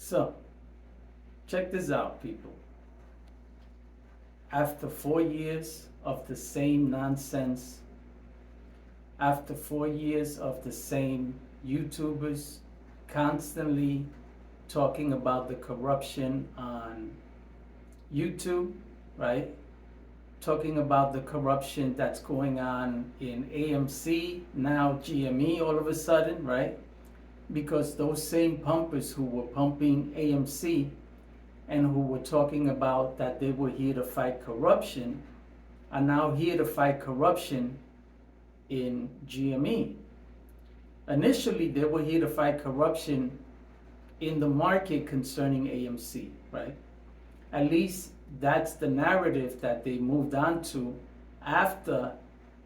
So, check this out, people. After 4 years of the same nonsense, after 4 years of the same YouTubers constantly talking about the corruption on YouTube, right? Talking about the corruption that's going on in AMC, now GME all of a sudden, right? Because those same pumpers who were pumping AMC and who were talking about that they were here to fight corruption are now here to fight corruption in GME. Initially, they were here to fight corruption in the market concerning AMC, right? At least that's the narrative that they moved on to after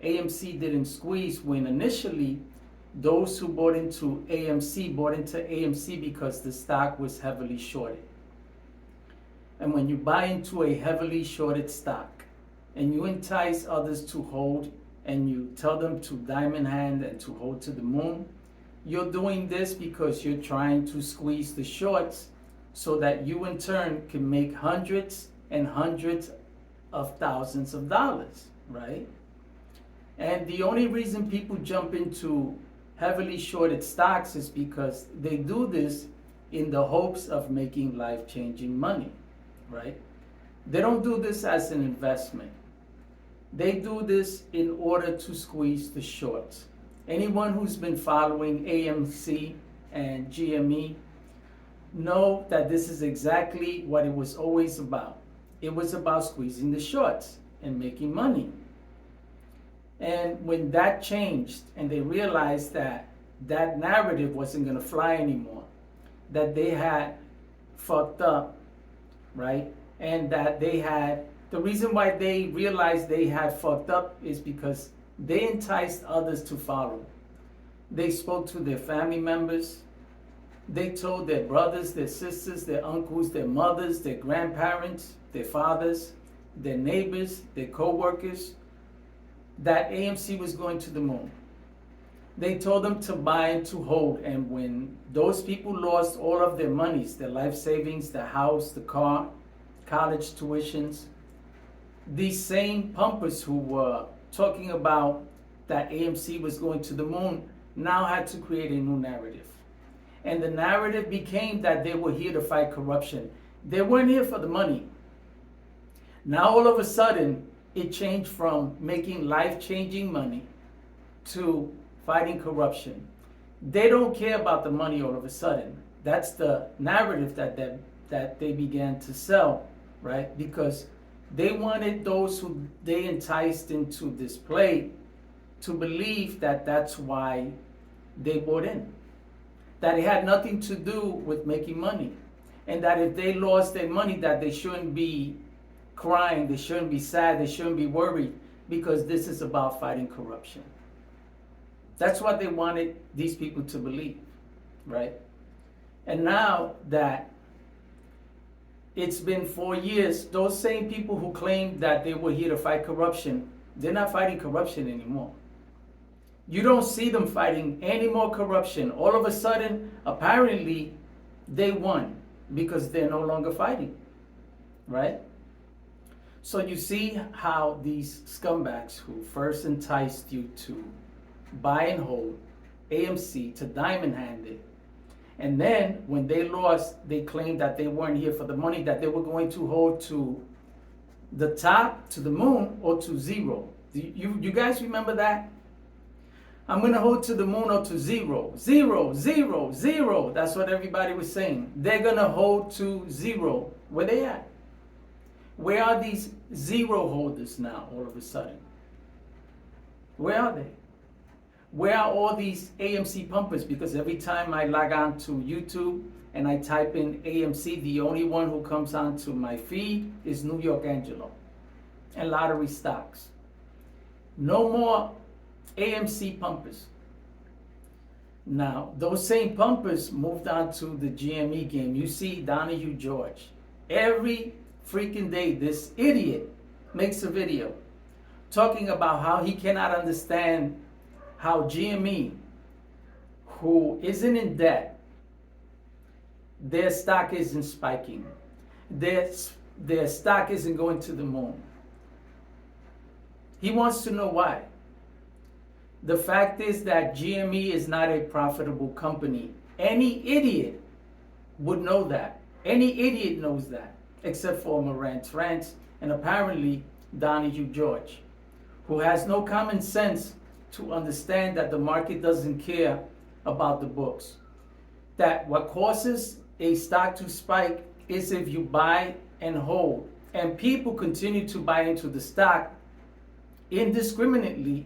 AMC didn't squeeze, when initially those who bought into AMC because the stock was heavily shorted. And when you buy into a heavily shorted stock and you entice others to hold and you tell them to diamond hand and to hold to the moon, you're doing this because you're trying to squeeze the shorts so that you in turn can make hundreds and hundreds of thousands of dollars, right? And the only reason people jump into heavily shorted stocks is because they do this in the hopes of making life-changing money, right? They don't do this as an investment. They do this in order to squeeze the shorts. Anyone who's been following AMC and GME know that this is exactly what it was always about. It was about squeezing the shorts and making money. And when that changed and they realized that that narrative wasn't going to fly anymore, that they had fucked up, right? And that they had, the reason why they realized they had fucked up is because they enticed others to follow. They spoke to their family members. They told their brothers, their sisters, their uncles, their mothers, their grandparents, their fathers, their neighbors, their co-workers, that AMC was going to the moon. They told them to buy and to hold. And when those people lost all of their monies, their life savings, the house, the car, college tuitions, these same pumpers who were talking about that AMC was going to the moon now had to create a new narrative. And the narrative became that they were here to fight corruption. They weren't here for the money. Now all of a sudden, it changed from making life-changing money to fighting corruption. They don't care about the money all of a sudden. That's the narrative that they began to sell, right? Because they wanted those who they enticed into this play to believe that that's why they bought in. That it had nothing to do with making money. And that if they lost their money, that they shouldn't be crying, they shouldn't be sad, they shouldn't be worried, because this is about fighting corruption. That's what they wanted these people to believe, right? And now that it's been 4 years, those same people who claimed that they were here to fight corruption, they're not fighting corruption anymore. You don't see them fighting any more corruption. All of a sudden, apparently, they won because they're no longer fighting, right? So you see how these scumbags who first enticed you to buy and hold AMC, to diamond hand it, and then when they lost, they claimed that they weren't here for the money, that they were going to hold to the top, to the moon, or to zero. You guys remember that? I'm going to hold to the moon or to zero. Zero, zero, zero. That's what everybody was saying. They're going to hold to zero. Where they at? Where are these zero holders now all of a sudden? Where are they? Where are all these AMC pumpers? Because every time I log on to YouTube and I type in AMC, the only one who comes onto my feed is New York Angelo and lottery stocks. No more AMC pumpers. Now, those same pumpers moved on to the GME game. You see Donahue George. Every freaking day, this idiot makes a video talking about how he cannot understand how GME, who isn't in debt, their stock isn't spiking. Their stock isn't going to the moon. He wants to know why. The fact is that GME is not a profitable company. Any idiot would know that. Any idiot knows that, except for Marantz Rants and apparently Donahue George, who has no common sense to understand that the market doesn't care about the books. That what causes a stock to spike is if you buy and hold, and people continue to buy into the stock indiscriminately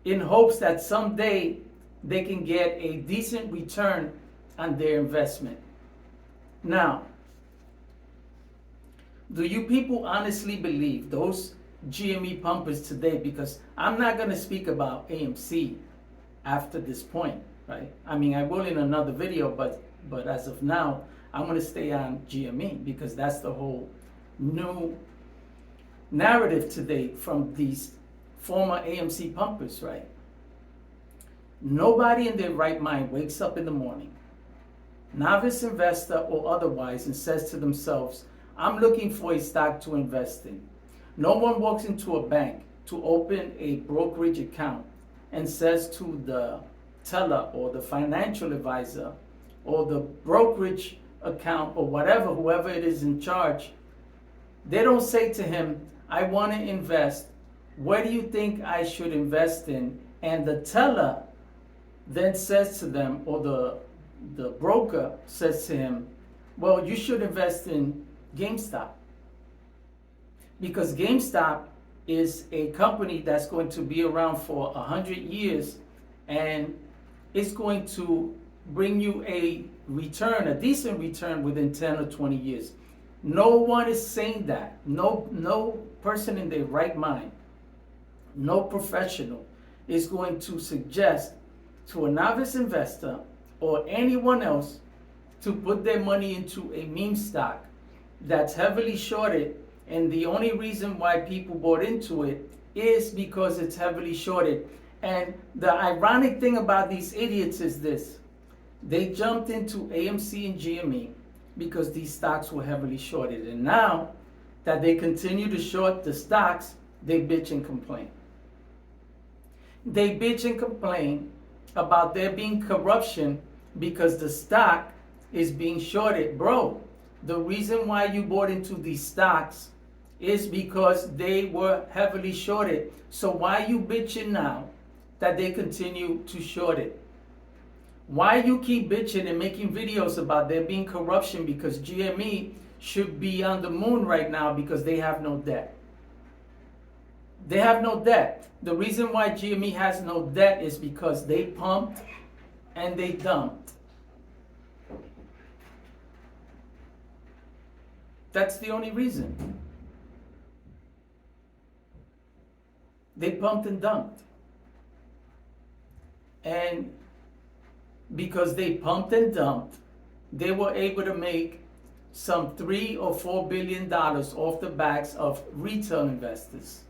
in hopes that someday they can get a decent return on their investment. Now, do you people honestly believe those GME pumpers today? Because I'm not going to speak about AMC after this point, right? I mean, I will in another video, but as of now, I'm going to stay on GME because that's the whole new narrative today from these former AMC pumpers, right? Nobody in their right mind wakes up in the morning, novice investor or otherwise, and says to themselves, I'm looking for a stock to invest in. No one walks into a bank to open a brokerage account and says to the teller or the financial advisor or the brokerage account or whatever, whoever it is in charge, they don't say to him, I want to invest. What do you think I should invest in? And the teller then says to them, or the broker says to him, well, you should invest in GameStop. Because GameStop is a company that's going to be around for 100 years and it's going to bring you a return, a decent return within 10 or 20 years. No one is saying that. No person in their right mind, no professional is going to suggest to a novice investor or anyone else to put their money into a meme stock that's heavily shorted, and the only reason why people bought into it is because it's heavily shorted. And the ironic thing about these idiots is this: they jumped into AMC and GME because these stocks were heavily shorted, and now that they continue to short the stocks, they bitch and complain. They bitch and complain about there being corruption because the stock is being shorted. Bro, the reason why you bought into these stocks is because they were heavily shorted. So why are you bitching now that they continue to short it? Why you keep bitching and making videos about there being corruption because GME should be on the moon right now because they have no debt? They have no debt. The reason why GME has no debt is because they pumped and they dumped. That's the only reason. They pumped and dumped. And because they pumped and dumped, they were able to make some $3 or $4 billion off the backs of retail investors.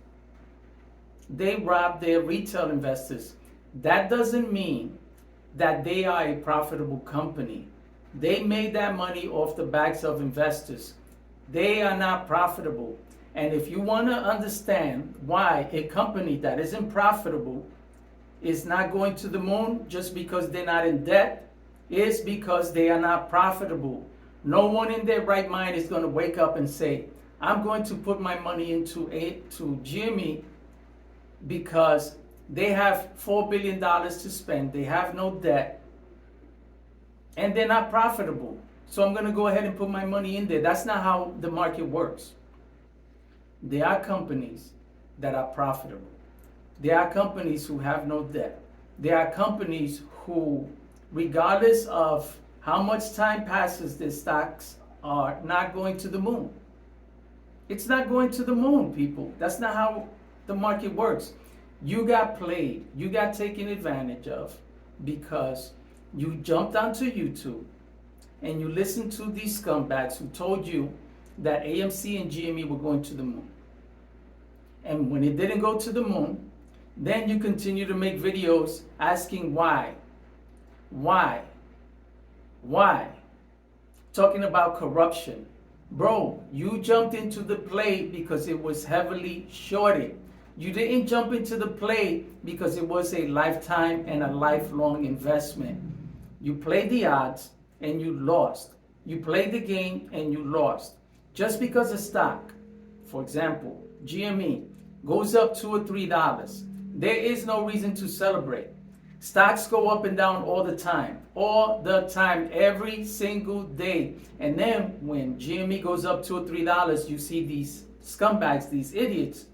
They robbed their retail investors. That doesn't mean that they are a profitable company. They made that money off the backs of investors. They are not profitable. And if you want to understand why a company that isn't profitable is not going to the moon just because they're not in debt, is because they are not profitable. No one in their right mind is going to wake up and say, I'm going to put my money into GME because they have $4 billion to spend, they have no debt, and they're not profitable. So I'm going to go ahead and put my money in there. That's not how the market works. There are companies that are profitable. There are companies who have no debt. There are companies who, regardless of how much time passes, their stocks are not going to the moon. It's not going to the moon, people. That's not how the market works. You got played. You got taken advantage of because you jumped onto YouTube and you listened to these scumbags who told you that AMC and GME were going to the moon. And when it didn't go to the moon, then you continue to make videos asking why. Why? Why? talking about corruption. Bro, you jumped into the play because it was heavily shorted. You didn't jump into the play because it was a lifetime and a lifelong investment. You played the odds and you lost. You played the game and you lost. Just because a stock, for example, GME, goes up $2 or $3, there is no reason to celebrate. Stocks go up and down all the time, every single day. And then when GME goes up $2 or $3, you see these scumbags, these idiots,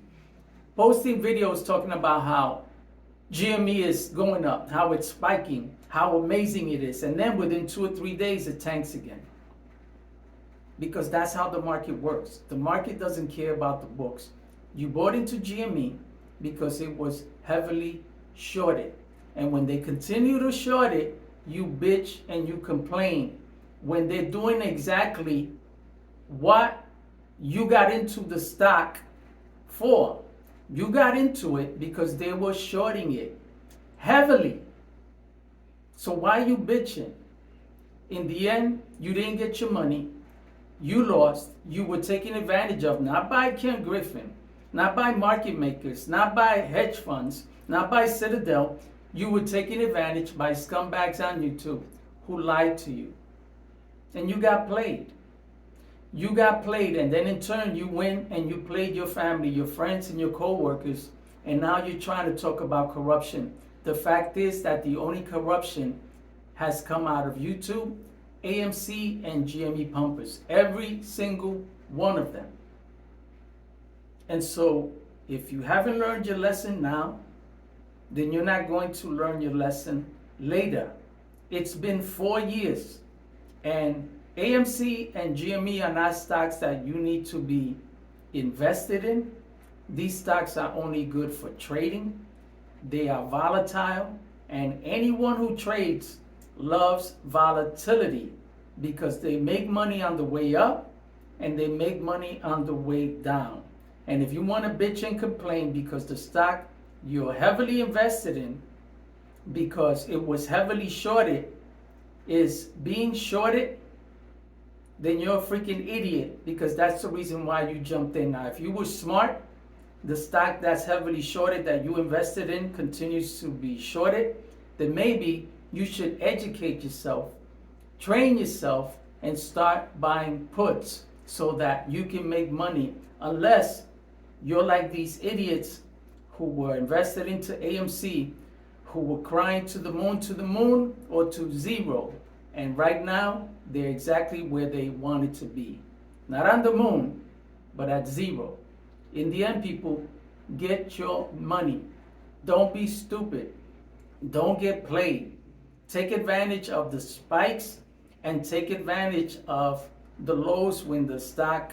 posting videos talking about how GME is going up, how it's spiking, how amazing it is. And then within 2 or 3 days, it tanks again. Because that's how the market works. The market doesn't care about the books. You bought into GME because it was heavily shorted. And when they continue to short it, you bitch and you complain when they're doing exactly what you got into the stock for. You got into it because they were shorting it heavily. So why are you bitching? In the end, you didn't get your money. You lost. You were taken advantage of, not by Ken Griffin, not by market makers, not by hedge funds, not by Citadel. You were taken advantage by scumbags on YouTube who lied to you. And you got played. You got played, and then in turn you went and you played your family, your friends, and your co-workers, and now you're trying to talk about corruption. The fact is that the only corruption has come out of YouTube, AMC, and GME pumpers. Every single one of them. And so, if you haven't learned your lesson now, then you're not going to learn your lesson later. It's been 4 years, and AMC and GME are not stocks that you need to be invested in. These stocks are only good for trading. They are volatile, and anyone who trades loves volatility because they make money on the way up and they make money on the way down. And if you want to bitch and complain because the stock you're heavily invested in, because it was heavily shorted, is being shorted, then you're a freaking idiot, because that's the reason why you jumped in. Now, if you were smart, the stock that's heavily shorted that you invested in continues to be shorted, then maybe you should educate yourself, train yourself, and start buying puts so that you can make money, unless you're like these idiots who were invested into AMC, who were crying to the moon or to zero. And right now, they're exactly where they wanted to be. Not on the moon, but at zero. In the end, people, get your money. Don't be stupid. Don't get played. Take advantage of the spikes and take advantage of the lows when the stock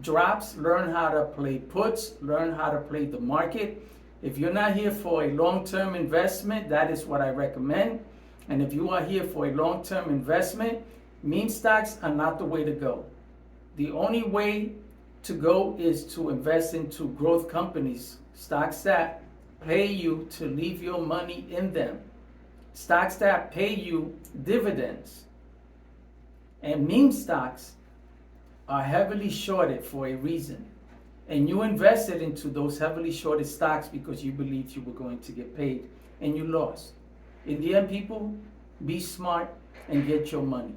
drops. Learn how to play puts. Learn how to play the market. If you're not here for a long-term investment, that is what I recommend. And if you are here for a long-term investment, meme stocks are not the way to go. The only way to go is to invest into growth companies, stocks that pay you to leave your money in them, stocks that pay you dividends. And meme stocks are heavily shorted for a reason. And you invested into those heavily shorted stocks because you believed you were going to get paid, and you lost. In the end, people, be smart and get your money.